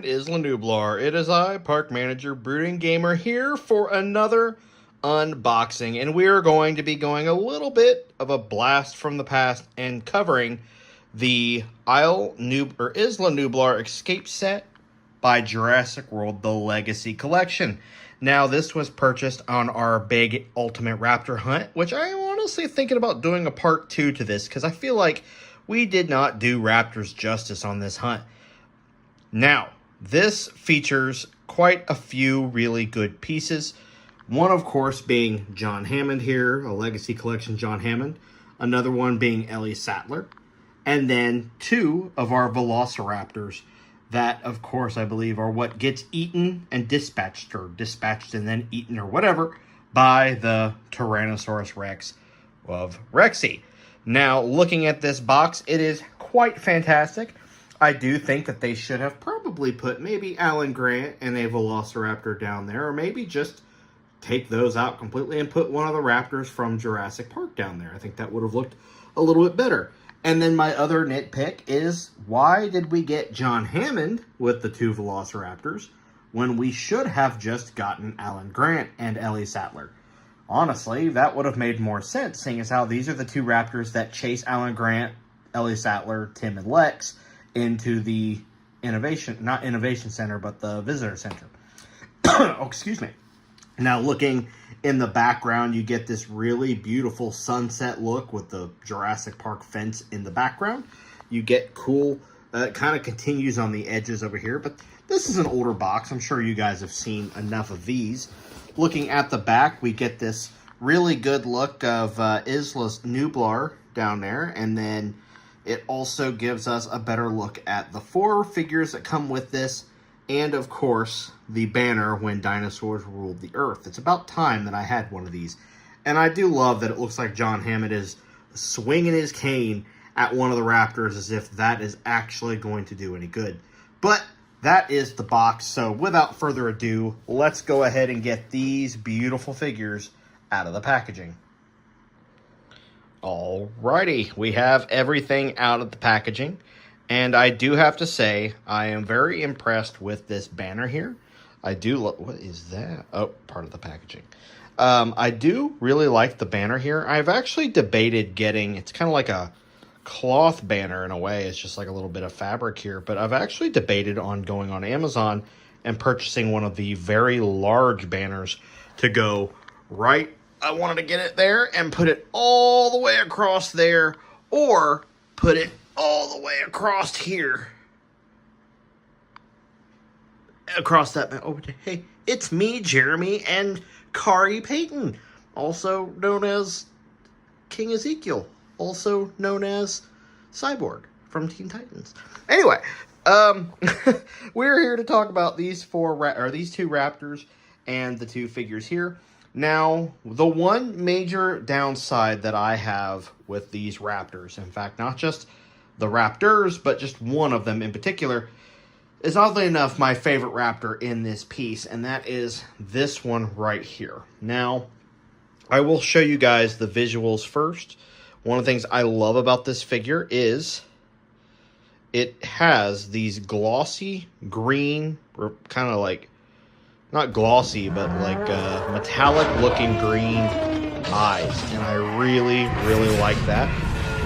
friend Isla Nublar. It is I, Park Manager Brooding Gamer, here for another unboxing, and we are going to be going a little bit of a blast from the past and covering the Isla Nublar Escape Set by Jurassic World: The Legacy Collection. Now, this was purchased on our big Ultimate Raptor hunt, which I am honestly thinking about doing a part 2 to this, because I feel like we did not do raptors justice on this hunt. Now, this features quite a few really good pieces. One, of course, being John Hammond here, a Legacy Collection John Hammond. Another one being Ellie Satler. And then 2 of our Velociraptors that, of course, I believe are what gets eaten and dispatched, or dispatched and then eaten, or whatever, by the Tyrannosaurus Rex of Rexy. Now, looking at this box, it is quite fantastic. I do think that they should have probably put maybe Alan Grant and a Velociraptor down there, or maybe just take those out completely and put one of the Raptors from Jurassic Park down there. I think that would have looked a little bit better. And then my other nitpick is, why did we get John Hammond with the 2 Velociraptors when we should have just gotten Alan Grant and Ellie Satler? Honestly, that would have made more sense, seeing as how these are the 2 Raptors that chase Alan Grant, Ellie Satler, Tim, and Lex into the not Innovation Center, but the Visitor Center. Oh, excuse me. Now, looking in the background, you get this really beautiful sunset look with the Jurassic Park fence in the background. You get cool, it kind of continues on the edges over here, but this is an older box. I'm sure you guys have seen enough of these. Looking at the back, we get this really good look of Isla Nublar down there, and then it also gives us a better look at the 4 figures that come with this, and of course, the banner when dinosaurs ruled the earth. It's about time that I had one of these. And I do love that it looks like John Hammond is swinging his cane at one of the Raptors as if that is actually going to do any good. But that is the box, so without further ado, let's go ahead and get these beautiful figures out of the packaging. Alrighty, we have everything out of the packaging, and I do have to say, I am very impressed with this banner here. I do, what is that? Oh, part of the packaging. I do really like the banner here. I've actually debated getting, it's kind of like a cloth banner in a way. It's just like a little bit of fabric here, but I've actually debated on going on Amazon and purchasing one of the very large banners to go right. I wanted to get it there and put it all the way across there, or put it all the way across here. Across that. Oh, hey, it's me, Jeremy, and Kari Payton, also known as King Ezekiel, also known as Cyborg from Teen Titans. Anyway, we're here to talk about these 2 Raptors and the 2 figures here. Now, the one major downside that I have with these Raptors, in fact, not just the Raptors, but just one of them in particular, is oddly enough my favorite Raptor in this piece, and that is this one right here. Now, I will show you guys the visuals first. One of the things I love about this figure is it has these glossy green, or kind of like, not glossy, but like metallic looking green eyes. And I really, really like that.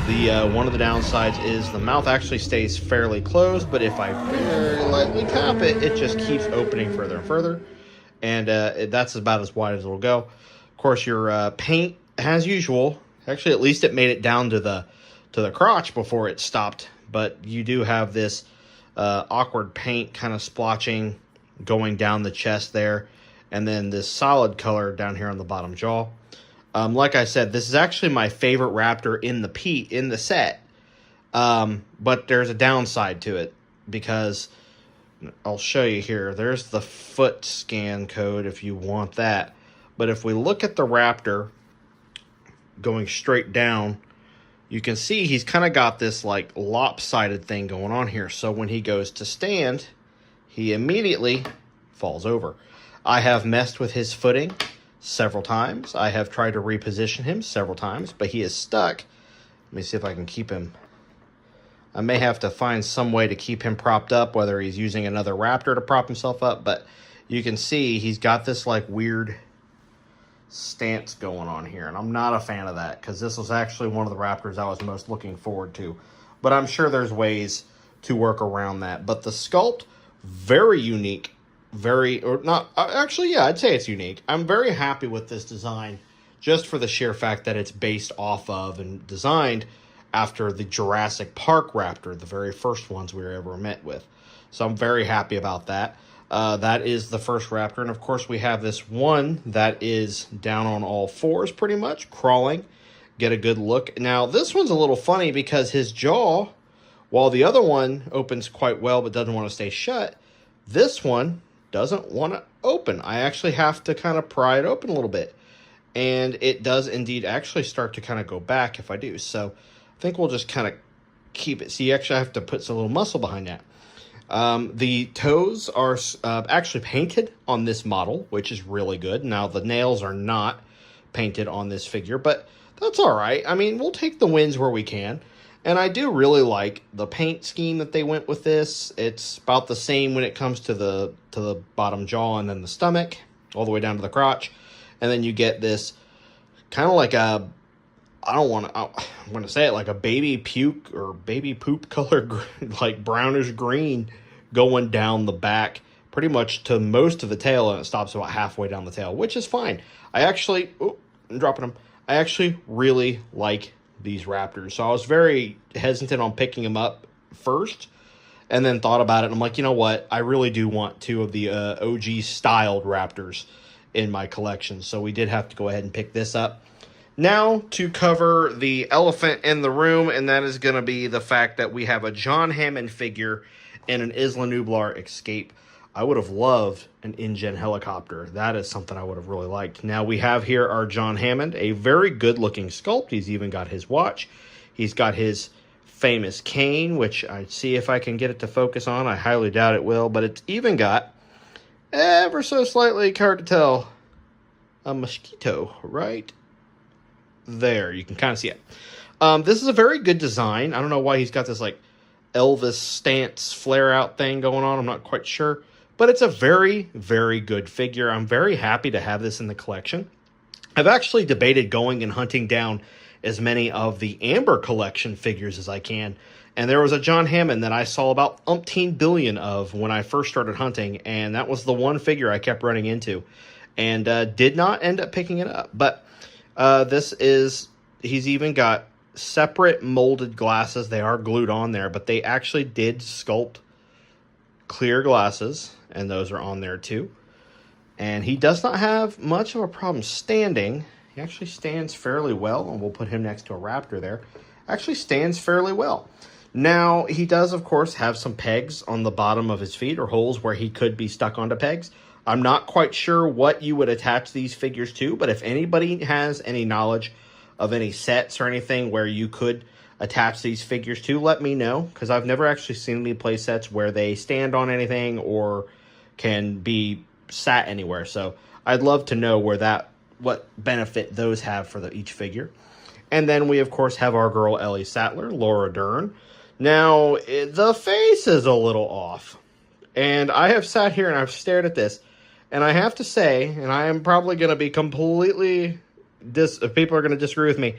The one of the downsides is the mouth actually stays fairly closed, but if I very lightly tap it, it just keeps opening further and further. And that's about as wide as it'll go. Of course, your paint, as usual, actually at least it made it down to the crotch before it stopped. But you do have this awkward paint kind of splotching going down the chest there, and then this solid color down here on the bottom jaw. Like I said, this is actually my favorite Raptor in the set, but there's a downside to it, because I'll show you here. There's the foot scan code if you want that, but if we look at the Raptor going straight down, you can see he's kind of got this like lopsided thing going on here, so when he goes to stand, he immediately falls over. I have messed with his footing several times. I have tried to reposition him several times, but he is stuck. Let me see if I can keep him I may have to find some way to keep him propped up, whether he's using another raptor to prop himself up. But you can see he's got this like weird stance going on here, and I'm not a fan of that because this was actually one of the raptors I was most looking forward to. But I'm sure there's ways to work around that. But the sculpt, very unique, I'd say it's unique. I'm very happy with this design just for the sheer fact that it's based off of and designed after the Jurassic Park raptor, the very first ones we were ever met with. So I'm very happy about that. That is the first raptor. And, of course, we have this one that is down on all fours pretty much, crawling. Get a good look. Now, this one's a little funny because his jaw, while the other one opens quite well but doesn't want to stay shut, this one doesn't want to open. I actually have to kind of pry it open a little bit. And it does indeed actually start to kind of go back if I do. So I think we'll just kind of keep it. See, actually I have to put some little muscle behind that. The toes are actually painted on this model, which is really good. Now, the nails are not painted on this figure, but that's all right. I mean, we'll take the wins where we can. And I do really like the paint scheme that they went with this. It's about the same when it comes to the bottom jaw and then the stomach, all the way down to the crotch. And then you get this kind of like a, I'm going to say it like a baby puke or baby poop color, like brownish green going down the back pretty much to most of the tail, and it stops about halfway down the tail, which is fine. I'm dropping them. I actually really like these raptors. So I was very hesitant on picking them up first and then thought about it. And I'm like, you know what? I really do want two of the OG styled raptors in my collection. So we did have to go ahead and pick this up. Now to cover the elephant in the room, and that is going to be the fact that we have a John Hammond figure and an Isla Nublar Escape. I would have loved an InGen helicopter. That is something I would have really liked. Now we have here our John Hammond, a very good looking sculpt. He's even got his watch. He's got his famous cane, which I see if I can get it to focus on. I highly doubt it will, but it's even got, ever so slightly, hard to tell, a mosquito right there. You can kind of see it. This is a very good design. I don't know why he's got this like Elvis stance flare out thing going on. I'm not quite sure, but it's a very, very good figure. I'm very happy to have this in the collection. I've actually debated going and hunting down as many of the Amber collection figures as I can. And there was a John Hammond that I saw about umpteen billion of when I first started hunting. And that was the one figure I kept running into and did not end up picking it up. But he's even got separate molded glasses. They are glued on there, but they actually did sculpt clear glasses, and those are on there too. And he does not have much of a problem standing. He actually stands fairly well, and we'll put him next to a raptor there. Actually stands fairly well. Now, he does, of course, have some pegs on the bottom of his feet, or holes where he could be stuck onto pegs. I'm not quite sure what you would attach these figures to, but if anybody has any knowledge of any sets or anything where you could attach these figures to, let me know, because I've never actually seen any play sets where they stand on anything or can be sat anywhere. So I'd love to know what benefit those have for each figure. And then we, of course, have our girl Ellie Satler, Laura Dern. Now, the face is a little off. And I have sat here and I've stared at this. And I have to say, and I am probably going to be completely, if people are going to disagree with me,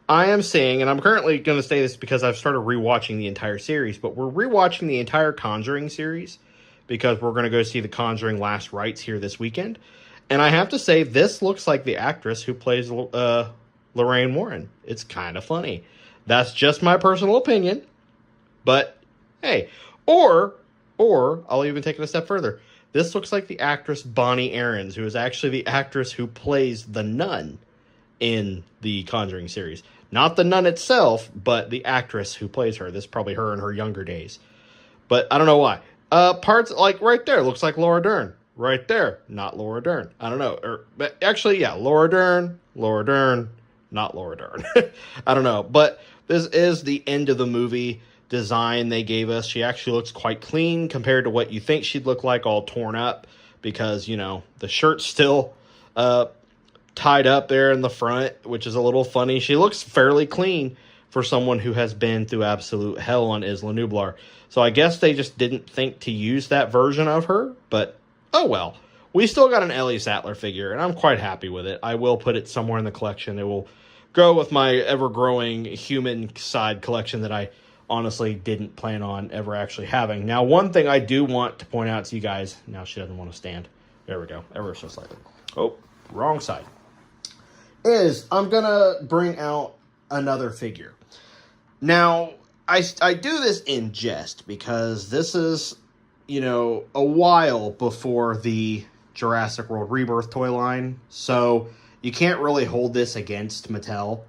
I am seeing, and I'm currently going to say this because I've started rewatching the entire series, but we're rewatching the entire Conjuring series because we're going to go see The Conjuring Last Rites here this weekend. And I have to say, this looks like the actress who plays Lorraine Warren. It's kind of funny. That's just my personal opinion. But, hey, or I'll even take it a step further. This looks like the actress Bonnie Aarons, who is actually the actress who plays the nun in the Conjuring series. Not the nun itself, but the actress who plays her. This is probably her in her younger days. But I don't know why. Parts, like right there, looks like Laura Dern. Right there, not Laura Dern. I don't know. But actually, yeah, Laura Dern, not Laura Dern. I don't know. But this is the end of the movie design they gave us. She actually looks quite clean compared to what you think she'd look like, all torn up, because, you know, the shirt's still tied up there in the front, which is a little funny. She looks fairly clean for someone who has been through absolute hell on Isla Nublar. So I guess they just didn't think to use that version of her, but oh well. We still got an Ellie Satler figure, and I'm quite happy with it. I will put it somewhere in the collection. It will go with my ever-growing human side collection that I honestly didn't plan on ever actually having. Now, one thing I do want to point out to you guys, now she doesn't want to stand. There we go, ever so slightly. Oh, wrong side. Is I'm going to bring out another figure. Now, I do this in jest because this is, you know, a while before the Jurassic World Rebirth toy line. So you can't really hold this against Mattel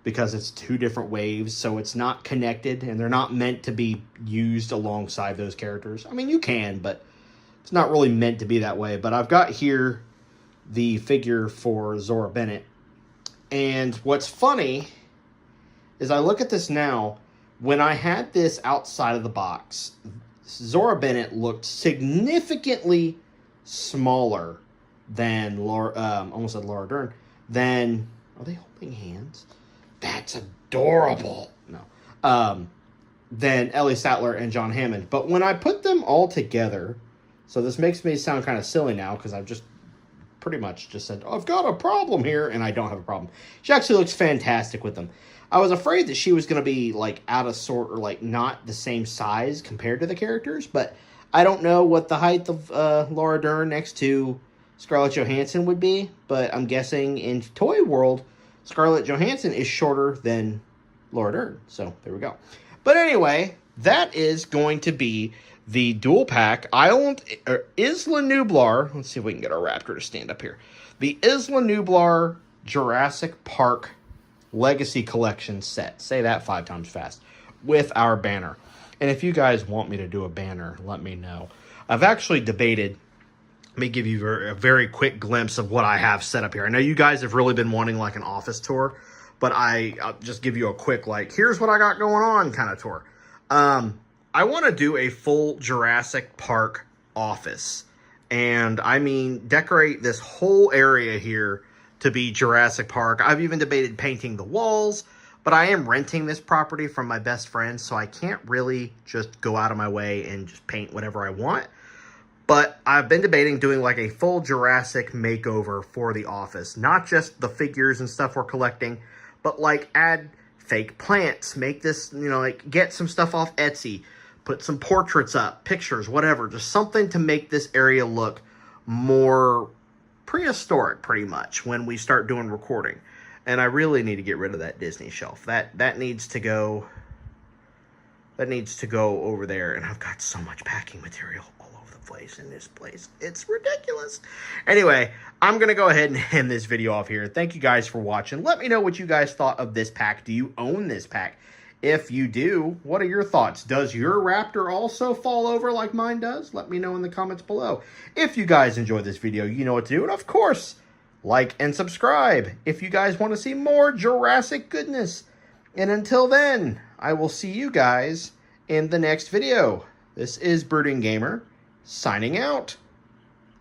because it's two different waves. So it's not connected and they're not meant to be used alongside those characters. I mean, you can, but it's not really meant to be that way. But I've got here the figure for Zora Bennett. And what's funny is I look at this now. When I had this outside of the box, Zora Bennett looked significantly smaller than Laura, almost said Laura Dern, than, are they holding hands? That's adorable. No. Than Ellie Satler and John Hammond. But when I put them all together, so this makes me sound kind of silly now because I've just pretty much just said, I've got a problem here, and I don't have a problem. She actually looks fantastic with them. I was afraid that she was going to be, like, out of sort or, like, not the same size compared to the characters, but I don't know what the height of Laura Dern next to Scarlett Johansson would be, but I'm guessing in Toy World, Scarlett Johansson is shorter than Laura Dern, so there we go. But anyway, that is going to be the dual pack Isla Nublar. Let's see if we can get our raptor to stand up here. The Isla Nublar Jurassic Park Legacy Collection set. Say that 5 times fast. With our banner. And if you guys want me to do a banner, let me know. I've actually debated. Let me give you a very quick glimpse of what I have set up here. I know you guys have really been wanting like an office tour, but I'll just give you a quick like, here's what I got going on kind of tour. I want to do a full Jurassic Park office. And I mean, decorate this whole area here to be Jurassic Park. I've even debated painting the walls, but I am renting this property from my best friend, so I can't really just go out of my way and just paint whatever I want. But I've been debating doing like a full Jurassic makeover for the office. Not just the figures and stuff we're collecting, but like add fake plants, make this, you know, like get some stuff off Etsy, put some portraits up, pictures, whatever. Just something to make this area look more prehistoric pretty much when we start doing recording. And I really need to get rid of that Disney shelf. That needs to go over there. And I've got so much packing material all over the place in this place. It's ridiculous. Anyway, I'm going to go ahead and end this video off here. Thank you guys for watching. Let me know what you guys thought of this pack. Do you own this pack? If you do, what are your thoughts? Does your raptor also fall over like mine does? Let me know in the comments below. If you guys enjoyed this video, you know what to do. And of course, like and subscribe if you guys want to see more Jurassic goodness. And until then, I will see you guys in the next video. This is Brooding Gamer, signing out.